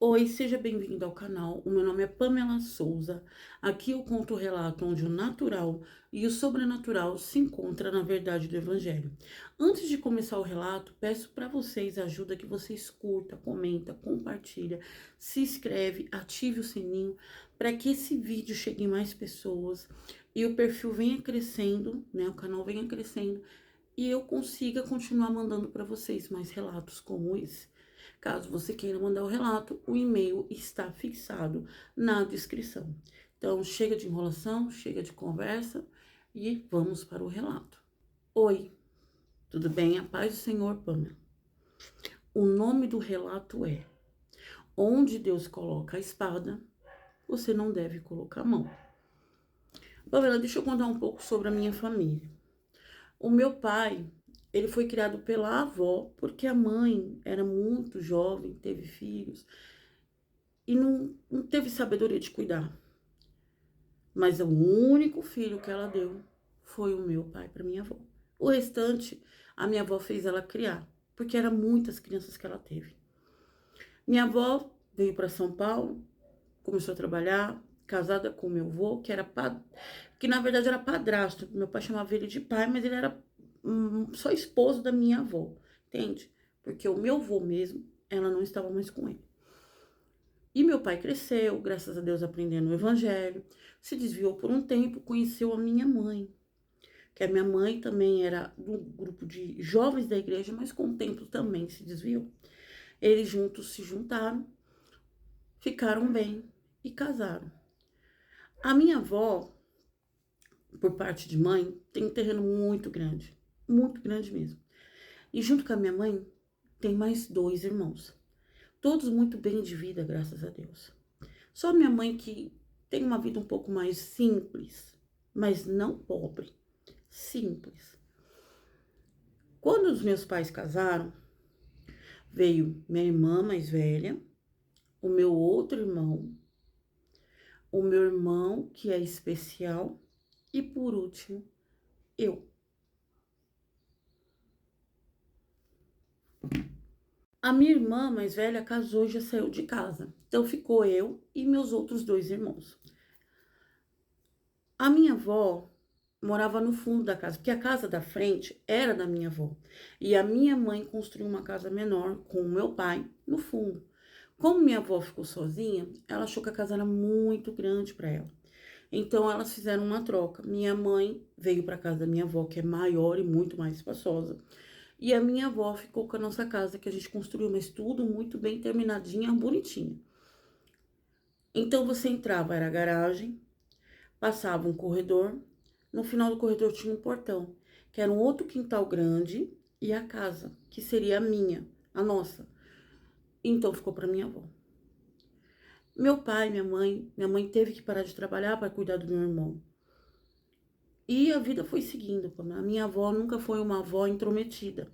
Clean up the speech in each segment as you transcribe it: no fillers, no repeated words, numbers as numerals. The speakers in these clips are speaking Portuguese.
Oi, seja bem-vindo ao canal. O meu nome é Pamela Souza. Aqui eu conto o relato onde o natural e o sobrenatural se encontram na verdade do Evangelho. Antes de começar o relato, peço para vocês a ajuda que vocês curta, comenta, compartilha, se inscreve, ative o sininho para que esse vídeo chegue em mais pessoas e o perfil venha crescendo, né? O canal venha crescendo e eu consiga continuar mandando para vocês mais relatos como esse. Caso você queira mandar o relato, o e-mail está fixado na descrição. Então, chega de enrolação, chega de conversa e vamos para o relato. Oi, tudo bem? A paz do Senhor, Pamela. O nome do relato é: Onde Deus coloca a espada, você não deve colocar a mão. Pamela, deixa eu contar um pouco sobre a minha família. O meu pai, ele foi criado pela avó, porque a mãe era muito jovem, teve filhos, e não teve sabedoria de cuidar. Mas o único filho que ela deu foi o meu pai para minha avó. O restante, a minha avó fez ela criar, porque eram muitas crianças que ela teve. Minha avó veio para São Paulo, começou a trabalhar, casada com meu avô, que na verdade era padrasto. Meu pai chamava ele de pai, mas ele era só esposo da minha avó, entende? Porque o meu avô mesmo, ela não estava mais com ele. E meu pai cresceu, graças a Deus, aprendendo o evangelho, se desviou por um tempo, conheceu a minha mãe, que a minha mãe também era do grupo de jovens da igreja, mas com o tempo também se desviou. Eles juntos se juntaram, ficaram bem e casaram. A minha avó, por parte de mãe, tem um terreno muito grande mesmo. E junto com a minha mãe, tem mais dois irmãos, todos muito bem de vida, graças a Deus. Só minha mãe que tem uma vida um pouco mais simples, mas não pobre, simples. Quando os meus pais casaram, veio minha irmã mais velha, o meu outro irmão, o meu irmão que é especial e por último, eu. A minha irmã mais velha casou e já saiu de casa. Então ficou eu e meus outros dois irmãos. A minha avó morava no fundo da casa, porque a casa da frente era da minha avó. E a minha mãe construiu uma casa menor com o meu pai no fundo. Como minha avó ficou sozinha, ela achou que a casa era muito grande para ela. Então elas fizeram uma troca. Minha mãe veio para casa da minha avó, que é maior e muito mais espaçosa. E a minha avó ficou com a nossa casa que a gente construiu, mas tudo muito bem terminadinha, bonitinha. Então você entrava, era a garagem, passava um corredor, no final do corredor tinha um portão, que era um outro quintal grande, e a casa, que seria a minha, a nossa. Então ficou para minha avó. Meu pai, minha mãe teve que parar de trabalhar para cuidar do meu irmão. E a vida foi seguindo. A minha avó nunca foi uma avó intrometida.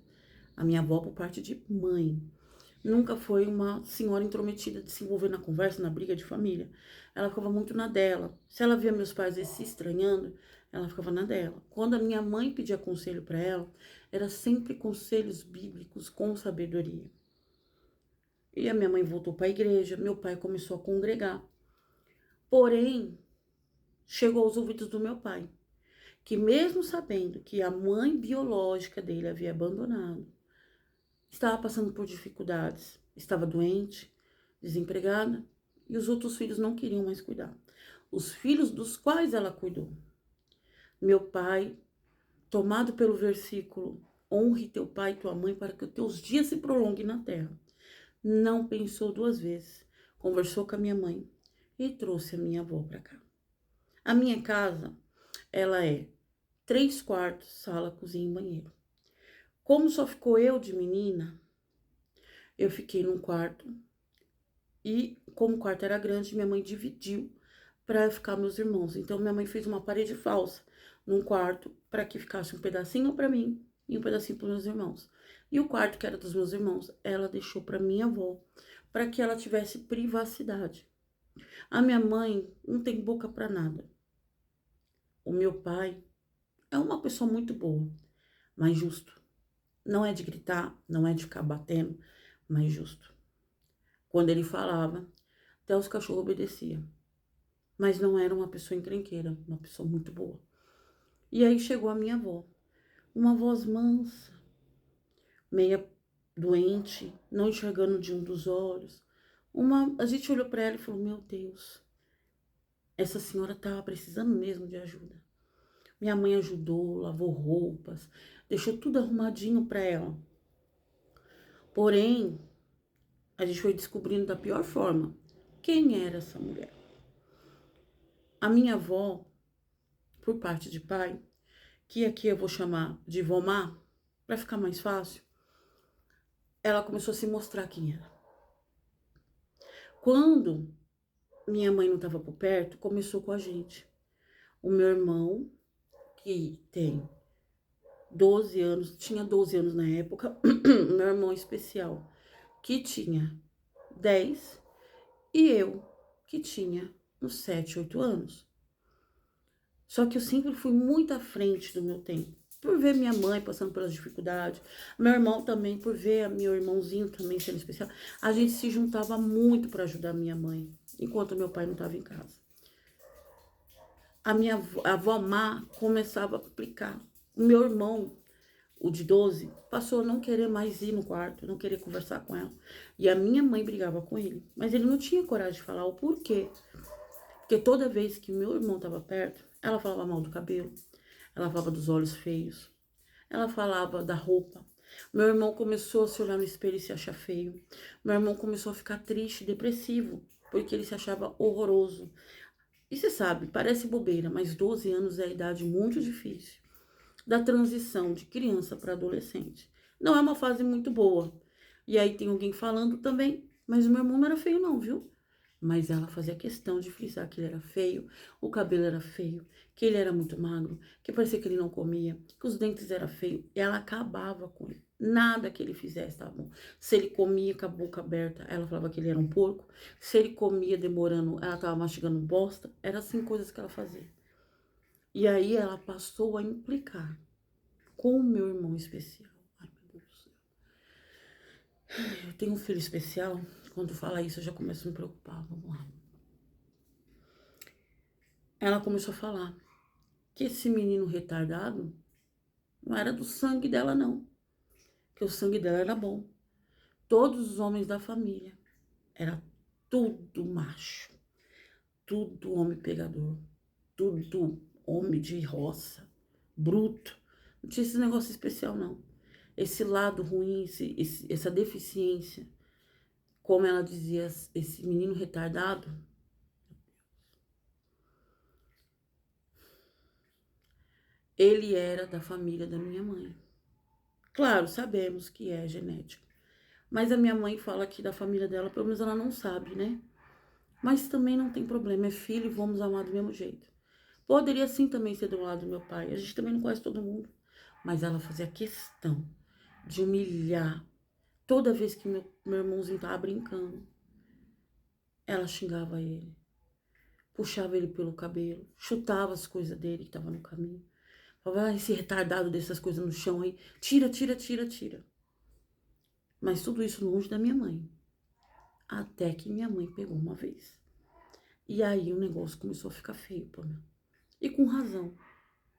A minha avó, por parte de mãe, nunca foi uma senhora intrometida de se envolver na conversa, na briga de família. Ela ficava muito na dela. Se ela via meus pais se estranhando, ela ficava na dela. Quando a minha mãe pedia conselho para ela, era sempre conselhos bíblicos com sabedoria. E a minha mãe voltou para a igreja, meu pai começou a congregar. Porém, chegou aos ouvidos do meu pai, que mesmo sabendo que a mãe biológica dele havia abandonado, estava passando por dificuldades, estava doente, desempregada, e os outros filhos não queriam mais cuidar. Os filhos dos quais ela cuidou. Meu pai, tomado pelo versículo, honre teu pai e tua mãe para que os teus dias se prolonguem na terra, não pensou duas vezes, conversou com a minha mãe e trouxe a minha avó para cá. A minha casa, ela é 3 quartos, sala, cozinha e banheiro. Como só ficou eu de menina, eu fiquei num quarto e, como o quarto era grande, minha mãe dividiu para ficar meus irmãos. Então, minha mãe fez uma parede falsa num quarto para que ficasse um pedacinho para mim e um pedacinho para meus irmãos. E o quarto que era dos meus irmãos, ela deixou para minha avó, para que ela tivesse privacidade. A minha mãe não tem boca para nada. O meu pai é uma pessoa muito boa, mas justo. Não é de gritar, não é de ficar batendo, mas justo. Quando ele falava, até os cachorros obedeciam. Mas não era uma pessoa encrenqueira, uma pessoa muito boa. E aí chegou a minha avó. Uma voz mansa, meia doente, não enxergando de um dos olhos. A gente olhou para ela e falou: Meu Deus, essa senhora estava precisando mesmo de ajuda. Minha mãe ajudou, lavou roupas, deixou tudo arrumadinho para ela. Porém, a gente foi descobrindo da pior forma quem era essa mulher. A minha avó, por parte de pai, que aqui eu vou chamar de Vomar, para ficar mais fácil, ela começou a se mostrar quem era. Quando minha mãe não estava por perto, começou com a gente. O meu irmão, que tem 12 anos, tinha 12 anos na época, meu irmão especial, que tinha 10, e eu, que tinha uns 7, 8 anos. Só que eu sempre fui muito à frente do meu tempo. Por ver minha mãe passando pelas dificuldades, meu irmão também, por ver meu irmãozinho também sendo especial, a gente se juntava muito para ajudar minha mãe, enquanto meu pai não estava em casa. A avó Má começava a aplicar. O meu irmão, o de 12, passou a não querer mais ir no quarto, não querer conversar com ela. E a minha mãe brigava com ele, mas ele não tinha coragem de falar o porquê. Porque toda vez que meu irmão estava perto, ela falava mal do cabelo, ela falava dos olhos feios, ela falava da roupa. Meu irmão começou a se olhar no espelho e se achar feio. Meu irmão começou a ficar triste, depressivo, porque ele se achava horroroso. E você sabe, parece bobeira, mas 12 anos é a idade muito difícil da transição de criança para adolescente. Não é uma fase muito boa. E aí tem alguém falando também, mas o meu irmão não era feio não, viu? Mas ela fazia questão de frisar que ele era feio, o cabelo era feio, que ele era muito magro, que parecia que ele não comia, que os dentes eram feios. Ela acabava com ele. Nada que ele fizesse tá bom. Se ele comia com a boca aberta, ela falava que ele era um porco. Se ele comia demorando, ela tava mastigando bosta. Era assim coisas que ela fazia. E aí ela passou a implicar com o meu irmão especial. Ai, meu Deus do céu. Eu tenho um filho especial. Quando fala isso, eu já começo a me preocupar. Vamos lá. Ela começou a falar que esse menino retardado não era do sangue dela, não. Que o sangue dela era bom. Todos os homens da família. Era tudo macho. Tudo homem pegador. Tudo homem de roça. Bruto. Não tinha esse negócio especial, não. Esse lado ruim, essa deficiência. Como ela dizia, esse menino retardado. Ele era da família da minha mãe. Claro, sabemos que é genético. Mas a minha mãe fala que da família dela, pelo menos ela não sabe, né? Mas também não tem problema, é filho e vamos amar do mesmo jeito. Poderia sim também ser do lado do meu pai, a gente também não conhece todo mundo. Mas ela fazia questão de humilhar toda vez que meu irmãozinho tava brincando. Ela xingava ele, puxava ele pelo cabelo, chutava as coisas dele que estavam no caminho. Falava, esse retardado dessas coisas no chão aí, tira, tira, tira, tira. Mas tudo isso longe da minha mãe. Até que minha mãe pegou uma vez. E aí o negócio começou a ficar feio, Pamela. E com razão.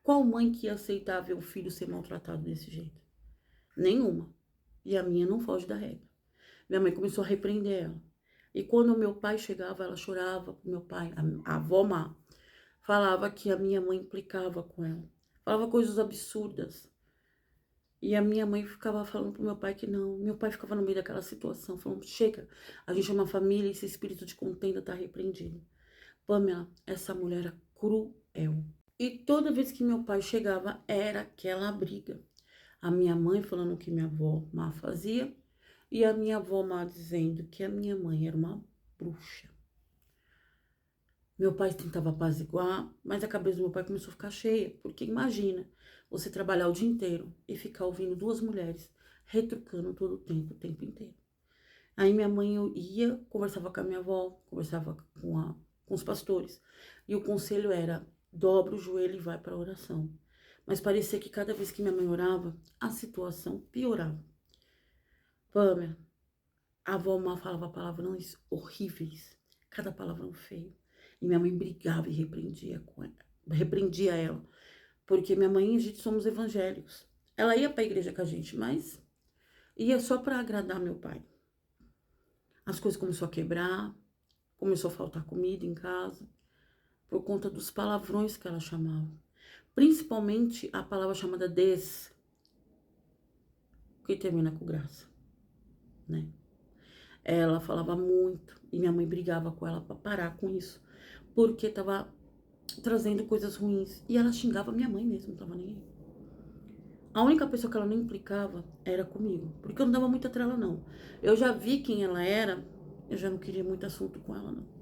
Qual mãe que ia aceitar ver o filho ser maltratado desse jeito? Nenhuma. E a minha não foge da regra. Minha mãe começou a repreender ela. E quando o meu pai chegava, ela chorava com meu pai. A avó Má falava que a minha mãe implicava com ela. Falava coisas absurdas. E a minha mãe ficava falando pro meu pai que não. Meu pai ficava no meio daquela situação, falando, chega, a gente é uma família e esse espírito de contenda tá repreendido. Pamela, essa mulher era cruel. E toda vez que meu pai chegava, era aquela briga. A minha mãe falando que minha avó Má fazia, e a minha avó Má dizendo que a minha mãe era uma bruxa. Meu pai tentava apaziguar, mas a cabeça do meu pai começou a ficar cheia, porque imagina, você trabalhar o dia inteiro e ficar ouvindo duas mulheres retrucando todo o tempo inteiro. Aí minha mãe ia, conversava com a minha avó, conversava com os pastores, e o conselho era, dobra o joelho e vai para a oração. Mas parecia que cada vez que minha mãe orava, a situação piorava. Pamela, A avó Má falava palavrões horríveis, cada palavrão feio. E minha mãe brigava e repreendia ela, porque minha mãe e a gente somos evangélicos. Ela ia para a igreja com a gente, mas ia só para agradar meu pai. As coisas começou a quebrar, começou a faltar comida em casa, por conta dos palavrões que ela chamava. Principalmente a palavra chamada des, que termina com graça, né? Ela falava muito e minha mãe brigava com ela para parar com isso, porque tava trazendo coisas ruins. E ela xingava minha mãe mesmo, não tava nem aí. A única pessoa que ela não implicava era comigo, porque eu não dava muita trela, não. Eu já vi quem ela era, eu já não queria muito assunto com ela, não.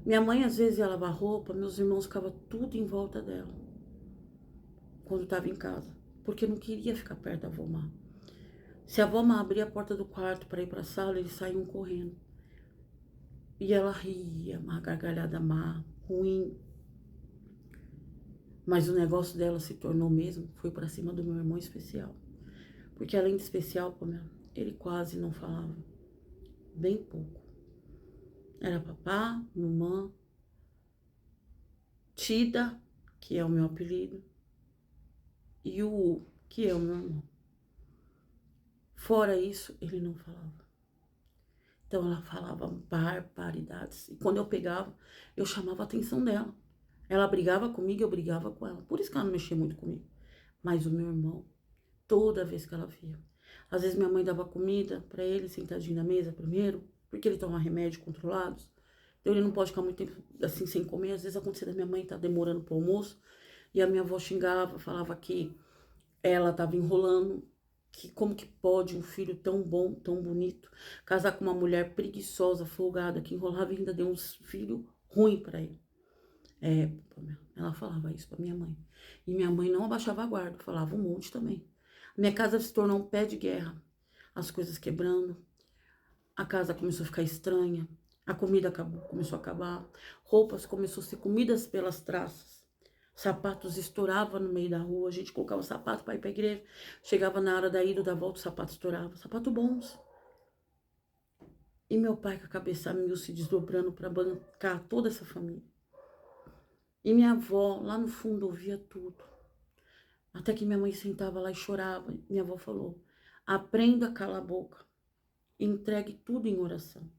Minha mãe, às vezes, ia lavar roupa, meus irmãos ficavam tudo em volta dela, quando tava em casa, porque eu não queria ficar perto da avó Má. Se a avó Má abria a porta do quarto para ir para a sala, eles saíam correndo. E ela ria, uma gargalhada má, ruim. Mas o negócio dela se tornou mesmo, foi para cima do meu irmão especial. Porque além de especial, Pamela, ele quase não falava. Bem pouco. Era papá, mamã, Tida, que é o meu apelido, e o U, que é o meu irmão. Fora isso, ele não falava. Então ela falava barbaridades. E quando eu pegava, eu chamava a atenção dela. Ela brigava comigo, eu brigava com ela. Por isso que ela não mexia muito comigo. Mas o meu irmão, toda vez que ela via. Às vezes minha mãe dava comida para ele sentadinho na mesa primeiro, porque ele toma remédio controlados. Então ele não pode ficar muito tempo assim sem comer. Às vezes acontecia da minha mãe estar demorando pro almoço e a minha avó xingava, falava que ela estava enrolando, que como que pode um filho tão bom, tão bonito, casar com uma mulher preguiçosa, folgada, que enrolava e ainda deu um filho ruim para ele. Ela falava isso para minha mãe. E minha mãe não abaixava a guarda, falava um monte também. Minha casa se tornou um pé de guerra. As coisas quebrando, a casa começou a ficar estranha, a comida começou a acabar, roupas começaram a ser comidas pelas traças, sapatos estouravam no meio da rua, a gente colocava sapato para ir para a igreja, chegava na hora da ida ou da volta, o sapato estourava, sapato bons. E meu pai com a cabeça a mil se desdobrando para bancar toda essa família. E minha avó lá no fundo ouvia tudo. Até que minha mãe sentava lá e chorava. Minha avó falou: aprenda a calar a boca. Entregue tudo em oração.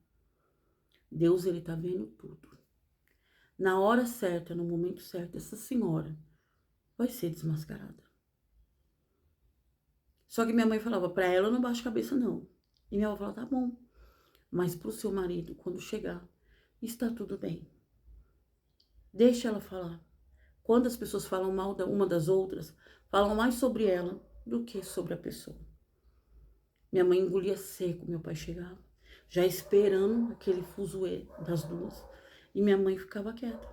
Deus, ele tá vendo tudo. Na hora certa, no momento certo, essa senhora vai ser desmascarada. Só que minha mãe falava, pra ela eu não baixo a cabeça não. E minha avó falava, tá bom. Mas pro seu marido, quando chegar, está tudo bem. Deixa ela falar. Quando as pessoas falam mal uma das outras, falam mais sobre ela do que sobre a pessoa. Minha mãe engolia seco, meu pai chegava, já esperando aquele fuzuê das duas. E minha mãe ficava quieta.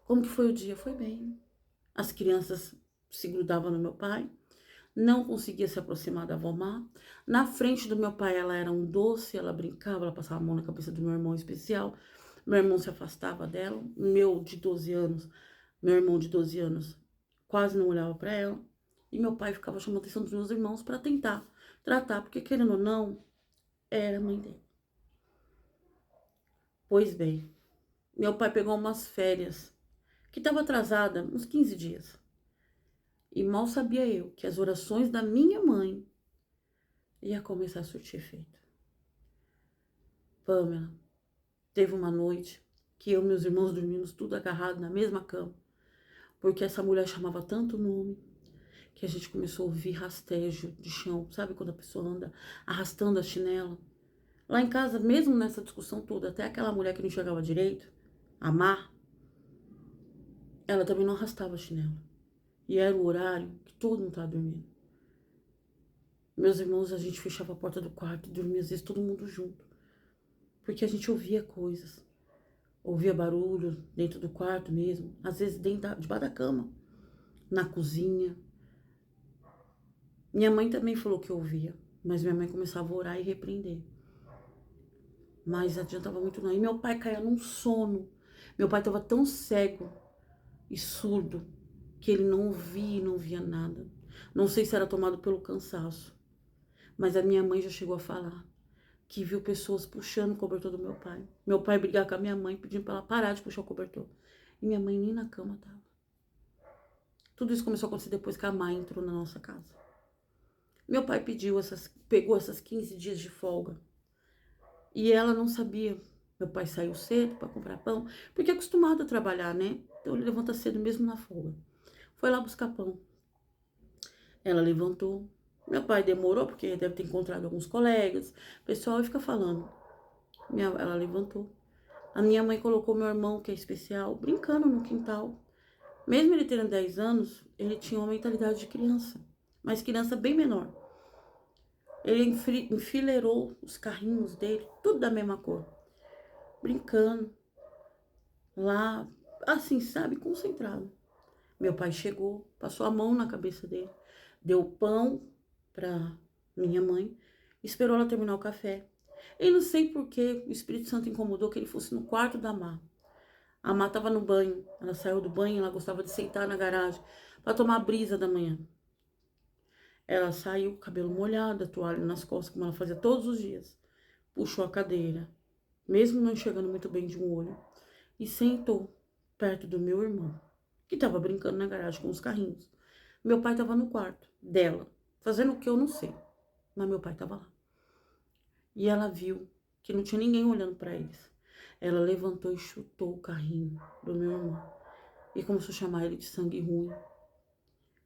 Como que foi o dia? Foi bem. As crianças se grudavam no meu pai, não conseguia se aproximar da avó Má. Na frente do meu pai, ela era um doce, ela brincava, ela passava a mão na cabeça do meu irmão especial. Meu irmão se afastava dela. Meu irmão de 12 anos, quase não olhava para ela. E meu pai ficava chamando a atenção dos meus irmãos para tentar tratar, porque querendo ou não, era a mãe dele. Pois bem, meu pai pegou umas férias, que estava atrasada, uns 15 dias. E mal sabia eu que as orações da minha mãe ia começar a surtir efeito. Pamela, teve uma noite que eu e meus irmãos dormimos tudo agarrado na mesma cama, porque essa mulher chamava tanto nome que a gente começou a ouvir rastejo de chão. Sabe quando a pessoa anda arrastando a chinela? Lá em casa, mesmo nessa discussão toda, até aquela mulher que não enxergava direito, a Má, ela também não arrastava a chinela. E era o horário que todo mundo estava dormindo. Meus irmãos, a gente fechava a porta do quarto e dormia, às vezes, todo mundo junto. Porque a gente ouvia coisas. Ouvia barulho dentro do quarto mesmo. Às vezes, debaixo da cama. Na cozinha. Minha mãe também falou que ouvia. Mas minha mãe começava a orar e repreender. Mas adiantava muito não. E meu pai caía num sono. Meu pai estava tão cego e surdo que ele não ouvia e não via nada. Não sei se era tomado pelo cansaço. Mas a minha mãe já chegou a falar que viu pessoas puxando o cobertor do meu pai. Meu pai brigar com a minha mãe, pedindo pra ela parar de puxar o cobertor. E minha mãe nem na cama tava. Tudo isso começou a acontecer depois que a mãe entrou na nossa casa. Meu pai pegou essas 15 dias de folga. E ela não sabia. Meu pai saiu cedo para comprar pão, porque é acostumado a trabalhar, né? Então ele levanta cedo mesmo na folga. Foi lá buscar pão. Ela levantou. Meu pai demorou, porque deve ter encontrado alguns colegas. O pessoal fica falando. Ela levantou. A minha mãe colocou meu irmão, que é especial, brincando no quintal. Mesmo ele tendo 10 anos, ele tinha uma mentalidade de criança. Mas criança bem menor. Ele enfileirou os carrinhos dele, tudo da mesma cor. Brincando. Lá, assim, sabe, concentrado. Meu pai chegou, passou a mão na cabeça dele, deu pão pra minha mãe, esperou ela terminar o café. E não sei por que o Espírito Santo incomodou que ele fosse no quarto da Má. A Má tava no banho, ela saiu do banho, ela gostava de sentar na garagem para tomar a brisa da manhã. Ela saiu, cabelo molhado, a toalha nas costas, como ela fazia todos os dias. Puxou a cadeira, mesmo não enxergando muito bem de um olho, e sentou perto do meu irmão, que estava brincando na garagem com os carrinhos. Meu pai estava no quarto dela, fazendo o que eu não sei, mas meu pai estava lá. E ela viu que não tinha ninguém olhando para eles. Ela levantou e chutou o carrinho do meu irmão e começou a chamar ele de sangue ruim,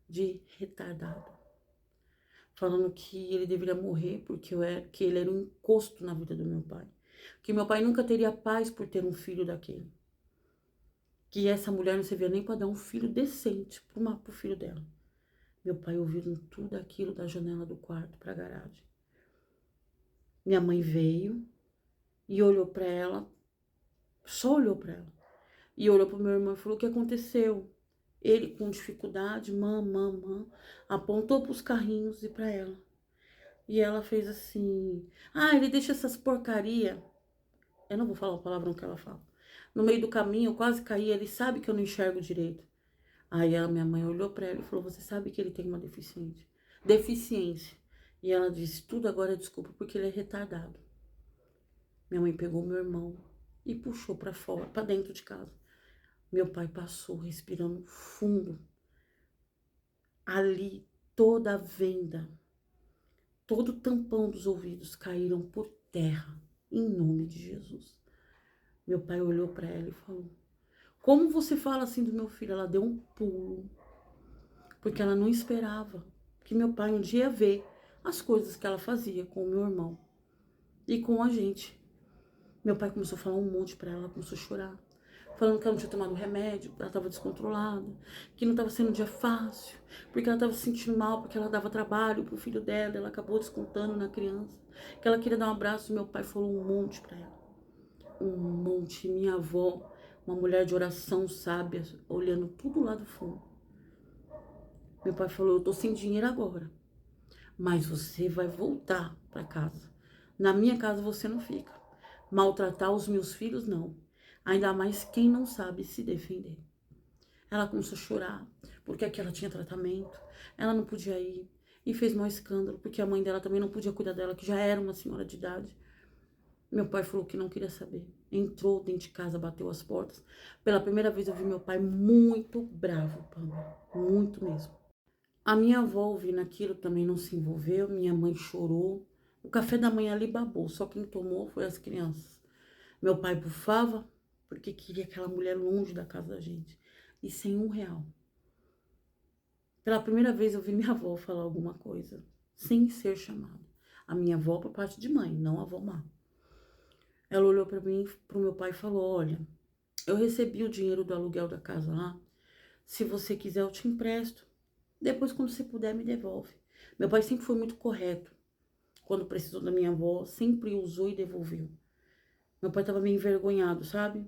de retardado, falando que ele deveria morrer porque que ele era um encosto na vida do meu pai, que meu pai nunca teria paz por ter um filho daquele, que essa mulher não servia nem para dar um filho decente pro filho dela. Meu pai ouviu tudo aquilo da janela do quarto para a garagem. Minha mãe veio e olhou para ela, só olhou para ela, e olhou para o meu irmão e falou: o que aconteceu? Ele, com dificuldade, apontou para os carrinhos e para ela. E ela fez assim: ah, ele deixa essas porcaria. Eu não vou falar o palavrão que ela fala. No meio do caminho, eu quase caí, ele sabe que eu não enxergo direito. Aí a minha mãe olhou para ela e falou: você sabe que ele tem uma deficiência. E ela disse: tudo agora é desculpa porque ele é retardado. Minha mãe pegou meu irmão e puxou para fora, para dentro de casa. Meu pai passou respirando fundo. Ali, toda a venda, todo o tampão dos ouvidos caíram por terra, em nome de Jesus. Meu pai olhou para ela e falou: como você fala assim do meu filho? Ela deu um pulo, porque ela não esperava que meu pai um dia ia ver as coisas que ela fazia com o meu irmão e com a gente. Meu pai começou a falar um monte para ela, ela começou a chorar, falando que ela não tinha tomado remédio, ela estava descontrolada, que não estava sendo um dia fácil, porque ela estava se sentindo mal, porque ela dava trabalho pro filho dela, ela acabou descontando na criança, que ela queria dar um abraço. Meu pai falou um monte para ela, um monte. Minha avó, uma mulher de oração sábia, olhando tudo lá do fundo. Meu pai falou: eu tô sem dinheiro agora, mas você vai voltar para casa. Na minha casa você não fica. Maltratar os meus filhos, não. Ainda mais quem não sabe se defender. Ela começou a chorar, porque aqui ela tinha tratamento, ela não podia ir. E fez mau escândalo, porque a mãe dela também não podia cuidar dela, que já era uma senhora de idade. Meu pai falou que não queria saber. Entrou dentro de casa, bateu as portas. Pela primeira vez eu vi meu pai muito bravo, Pamela. Muito mesmo. A minha avó, ouvindo aquilo, também não se envolveu. Minha mãe chorou. O café da manhã ali babou, só quem tomou foi as crianças. Meu pai bufava, porque queria aquela mulher longe da casa da gente. E sem R$ 1. Pela primeira vez eu vi minha avó falar alguma coisa, sem ser chamada. A minha avó por parte de mãe, não a avó má. Ela olhou para mim, pro meu pai e falou: olha, eu recebi o dinheiro do aluguel da casa lá. Se você quiser, eu te empresto. Depois, quando você puder, me devolve. Meu pai sempre foi muito correto. Quando precisou da minha avó, sempre usou e devolveu. Meu pai estava meio envergonhado, sabe?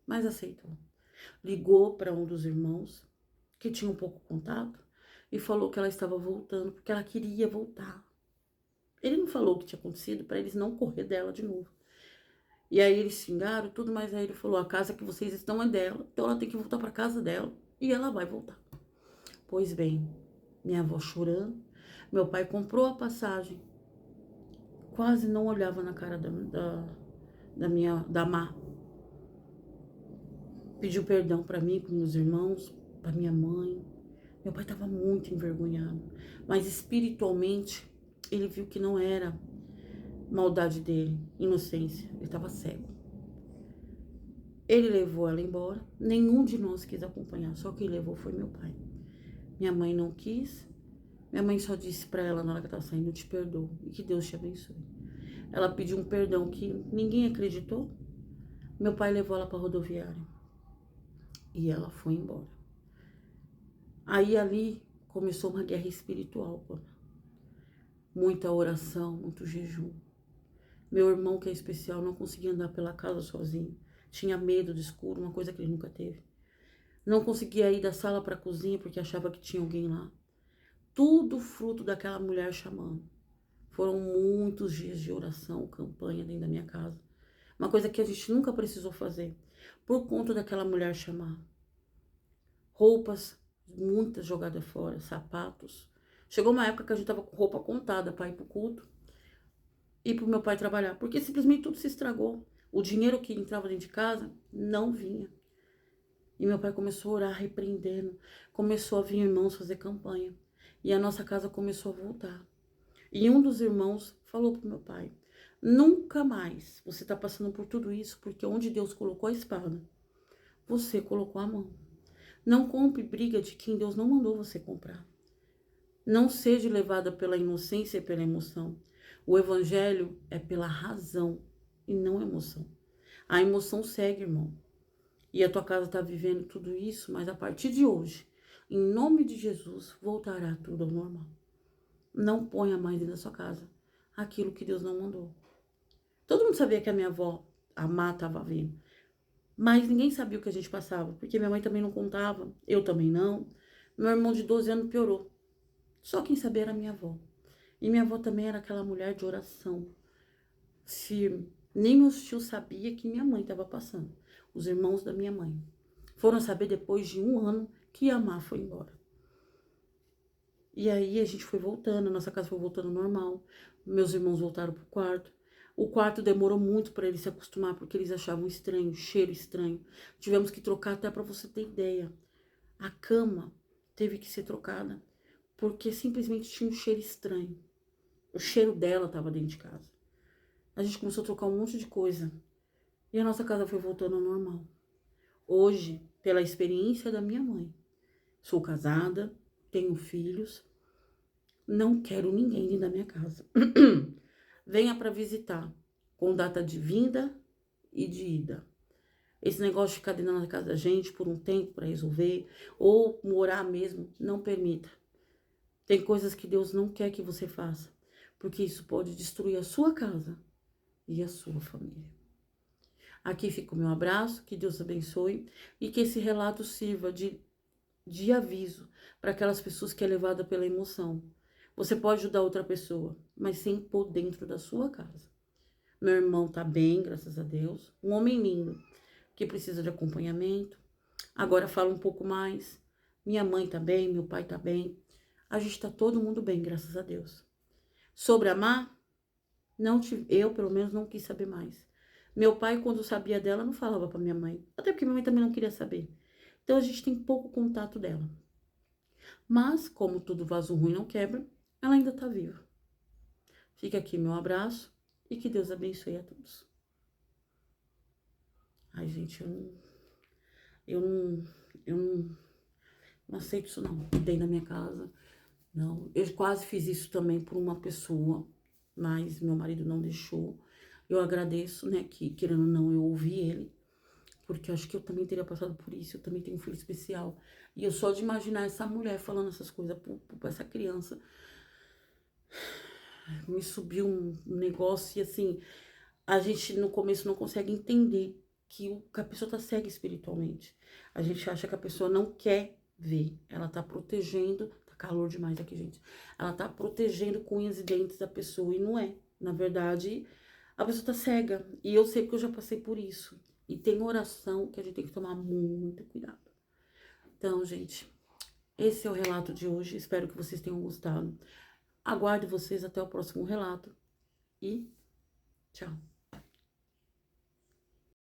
Mas aceitou. Ligou para um dos irmãos, que tinha um pouco contato, e falou que ela estava voltando, porque ela queria voltar. Ele não falou o que tinha acontecido para eles não correr dela de novo. E aí eles xingaram tudo, mas aí ele falou: a casa que vocês estão é dela, então ela tem que voltar para casa dela e ela vai voltar. Pois bem, minha avó chorando, Meu pai comprou a passagem, quase não olhava na cara da Má. Pediu perdão para mim, para meus irmãos, para minha mãe. Meu pai estava muito envergonhado, mas espiritualmente ele viu que não era maldade dele, inocência, ele estava cego. Ele levou ela embora, nenhum de nós quis acompanhar, só quem levou foi meu pai. Minha mãe não quis, minha mãe só disse para ela na hora que ela estava saindo, eu te perdoo e que Deus te abençoe. Ela pediu um perdão que ninguém acreditou, meu pai levou ela para a rodoviária e ela foi embora. Aí ali começou uma guerra espiritual, muita oração, muito jejum. Meu irmão, que é especial, não conseguia andar pela casa sozinho. Tinha medo do escuro, uma coisa que ele nunca teve. Não conseguia ir da sala para a cozinha porque achava que tinha alguém lá. Tudo fruto daquela mulher chamando. Foram muitos dias de oração, campanha dentro da minha casa. Uma coisa que a gente nunca precisou fazer, por conta daquela mulher chamar. Roupas, muitas jogadas fora, sapatos. Chegou uma época que a gente tava com roupa contada para ir pro culto e pro meu pai trabalhar, porque simplesmente tudo se estragou. O dinheiro que entrava dentro de casa não vinha. E meu pai começou a orar, repreendendo. Começou a vir irmãos fazer campanha. E a nossa casa começou a voltar. E um dos irmãos falou pro meu pai: nunca mais você tá passando por tudo isso, porque onde Deus colocou a espada, você colocou a mão. Não compre briga de quem Deus não mandou você comprar. Não seja levada pela inocência e pela emoção. O evangelho é pela razão e não emoção. A emoção segue, irmão. E a tua casa está vivendo tudo isso, mas a partir de hoje, em nome de Jesus, voltará tudo ao normal. Não ponha mais dentro da sua casa aquilo que Deus não mandou. Todo mundo sabia que a minha avó, a Má, estava vindo. Mas ninguém sabia o que a gente passava, porque minha mãe também não contava, eu também não. Meu irmão de 12 anos piorou. Só quem sabia era minha avó. E minha avó também era aquela mulher de oração firme. Nem meus tios sabiam que minha mãe estava passando. Os irmãos da minha mãe. Foram saber depois de 1 ano que a Má foi embora. E aí a gente foi voltando, a nossa casa foi voltando ao normal. Meus irmãos voltaram pro quarto. O quarto demorou muito para eles se acostumar, porque eles achavam estranho, cheiro estranho. Tivemos que trocar até para você ter ideia. A cama teve que ser trocada, porque simplesmente tinha um cheiro estranho. O cheiro dela estava dentro de casa. A gente começou a trocar um monte de coisa. E a nossa casa foi voltando ao normal. Hoje, pela experiência da minha mãe, sou casada, tenho filhos, não quero ninguém dentro da minha casa. Venha para visitar, com data de vinda e de ida. Esse negócio de ficar dentro da casa da gente por um tempo para resolver, ou morar mesmo, não permita. Tem coisas que Deus não quer que você faça, porque isso pode destruir a sua casa e a sua família. Aqui fica o meu abraço, que Deus abençoe e que esse relato sirva de aviso para aquelas pessoas que é levada pela emoção. Você pode ajudar outra pessoa, mas sem pôr dentro da sua casa. Meu irmão tá bem, graças a Deus. Um homem lindo, que precisa de acompanhamento. Agora fala um pouco mais. Minha mãe tá bem, meu pai tá bem. A gente tá todo mundo bem, graças a Deus. Sobre a Má, eu pelo menos não quis saber mais. Meu pai, quando sabia dela, não falava pra minha mãe. Até porque minha mãe também não queria saber. Então a gente tem pouco contato dela. Mas, como todo vaso ruim não quebra, ela ainda tá viva. Fica aqui meu abraço e que Deus abençoe a todos. Ai, gente, eu não aceito isso não. Dentro da minha casa, não. Eu quase fiz isso também por uma pessoa, mas meu marido não deixou. Eu agradeço, né, que querendo ou não, eu ouvi ele, porque eu acho que eu também teria passado por isso. Eu também tenho um filho especial. E eu só de imaginar essa mulher falando essas coisas pra essa criança, me subiu um negócio e assim, a gente no começo não consegue entender que a pessoa tá cega espiritualmente. A gente acha que a pessoa não quer ver. Ela tá protegendo, tá calor demais aqui, gente. Ela tá protegendo com unhas e dentes a pessoa e não é. Na verdade, a pessoa tá cega. E eu sei porque eu já passei por isso. E tem oração que a gente tem que tomar muito cuidado. Então, gente, esse é o relato de hoje. Espero que vocês tenham gostado. Aguardo vocês até o próximo relato e tchau.